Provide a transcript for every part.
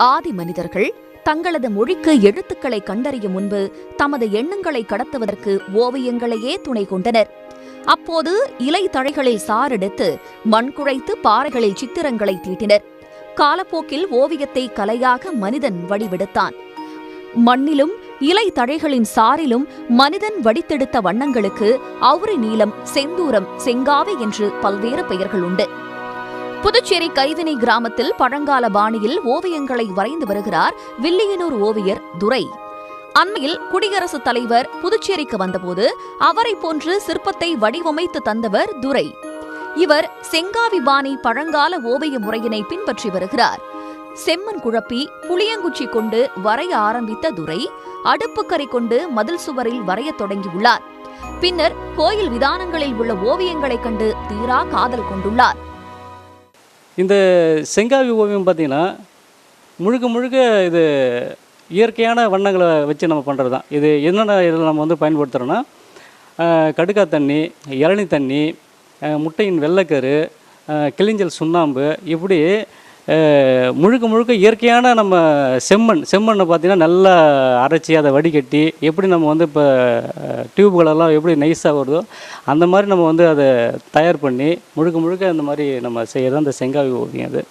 ஆதி மனிதர்கள் தங்களது மொழிக்கு எழுத்துக்களை கண்டறியும் முன்பு தமது எண்ணங்களை கடத்துவதற்கு ஓவியங்களையே துணை கொண்டனர். அப்போது இலை தழைகளில் சாரெடுத்து மண் குழைத்து பாறைகளில் சித்திரங்களை தீட்டினர். காலப்போக்கில் ஓவியத்தை கலையாக மனிதன் வடிவெடுத்தான். மண்ணிலும் இலை தழைகளின் சாரிலும் மனிதன் வடித்தெடுத்த வண்ணங்களுக்கு அவுரி நீலம், செந்தூரம், செங்காவி என்று பல்வேறு பெயர்கள் உண்டு. புதுச்சேரி கைவினை கிராமத்தில் பழங்கால பாணியில் ஓவியங்களை வரைந்து வருகிறார் வில்லியனூர் ஓவியர் துரை. அண்மையில் குடியரசுத் தலைவர் புதுச்சேரிக்கு வந்தபோது அவரை போன்று சிற்பத்தை வடிவமைத்து தந்தவர் துரை. இவர் செங்காவி பாணி பழங்கால ஓவிய முறையினை பின்பற்றி வருகிறார். செம்மண் குழப்பி புளியங்குச்சி கொண்டு வரைய ஆரம்பித்த துரை அடுப்புக்கரை கொண்டு மதில் சுவரில் வரையத் தொடங்கியுள்ளார். பின்னர் கோயில் விதானங்களில் உள்ள ஓவியங்களைக் கண்டு தீரா காதல் கொண்டுள்ளார். இந்த செங்காவி ஓவியம் பார்த்திங்கன்னா முழுக்க இது இயற்கையான வண்ணங்களை வச்சு நம்ம பண்ணுறது தான். இது என்னென்ன இதில் நம்ம வந்து பயன்படுத்துகிறோன்னா கடுக்கா தண்ணி, இளநி தண்ணி, முட்டையின் வெள்ளைக்கரு, கிளிஞ்சல் சுண்ணாம்பு, இப்படி முழுக்க இயற்கையான நம்ம செம்மண்ணை பார்த்திங்கன்னா நல்லா அரைச்சி அதை வடிகட்டி எப்படி நம்ம வந்து இப்போ டியூப்களெல்லாம் எப்படி நைஸாக வருதோ அந்த மாதிரி நம்ம வந்து அதை தயார் பண்ணி முழுக்க அந்த மாதிரி நம்ம செய்கிறது அந்த செங்காவி ஓவியம். அது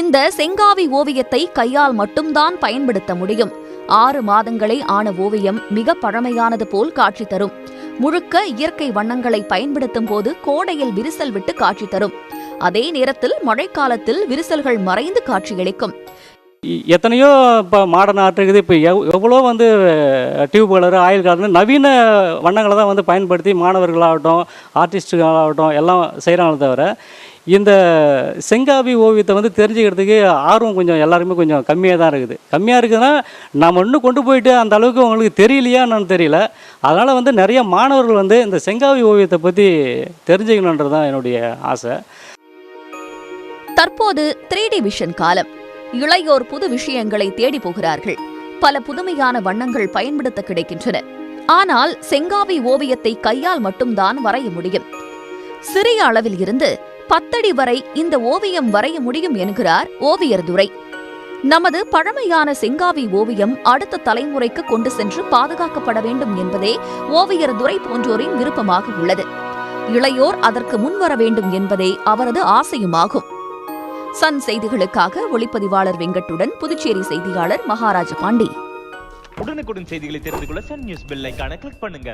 இந்த செங்காவி ஓவியத்தை கையால் மட்டும்தான் பயன்படுத்த முடியும். 6 மாதங்களே ஆன ஓவியம் மிக பழமையானது போல் காட்சி தரும். முழுக்க இயற்கை வண்ணங்களை பயன்படுத்தும் போது கோடையில் விரிசல் விட்டு காட்சி தரும். அதே நேரத்தில் மழைக்காலத்தில் விரிசல்கள் மறைந்து காட்சியளிக்கும். எத்தனையோ இப்போ மாடர்ன் ஆர்ட் இருக்குது. இப்போ எவ்வளோ வந்து டியூப் கலரு, ஆயில் கலர், நவீன வண்ணங்களை தான் வந்து பயன்படுத்தி மாணவர்களாகட்டும் ஆர்டிஸ்டுகளாகட்டும் எல்லாம் செய்கிறாங்களே தவிர இந்த செங்காவி ஓவியத்தை வந்து தெரிஞ்சுக்கிறதுக்கு ஆர்வம் கொஞ்சம் எல்லாருமே கொஞ்சம் கம்மியாக தான் இருக்குது. கம்மியாக இருக்குதுன்னா நம்ம இன்னும் கொண்டு போயிட்டு அந்த அளவுக்கு உங்களுக்கு தெரியலையா என்னன்னு தெரியல. அதனால் வந்து நிறைய மாணவர்கள் வந்து இந்த செங்காவி ஓவியத்தை பற்றி தெரிஞ்சுக்கணுன்றது தான் என்னுடைய ஆசை. தற்போது 3D விஷன் காலம். இளையோர் புது விஷயங்களை தேடி போகிறார்கள். பல புதுமையான வண்ணங்கள் பயன்படுத்த கிடைக்கின்றன. ஆனால் செங்காவி ஓவியத்தை கையால் மட்டும்தான் வரைய முடியும். சிறிய அளவில் இருந்து 10 அடி வரை இந்த ஓவியம் வரைய முடியும் என்கிறார் ஓவியர் துரை. நமது பழமையான செங்காவி ஓவியம் அடுத்த தலைமுறைக்கு கொண்டு சென்று பாதுகாக்கப்பட வேண்டும் என்பதே ஓவியர் துரை போன்றோரின் விருப்பமாக உள்ளது. இளையோர் அதற்கு முன்வர வேண்டும் என்பதே அவரது ஆசையுமாகும். சன் செய்திகளுக்காக ஒளிப்பதிவாளர் வெங்கட்டுடன் புதுச்சேரி செய்தியாளர் மகாராஜ பாண்டி. உடனுக்குடன் செய்திகளை தெரிந்து கொள்ள சன் நியூஸ் பெல் ஐகானை கிளிக் பண்ணுங்க.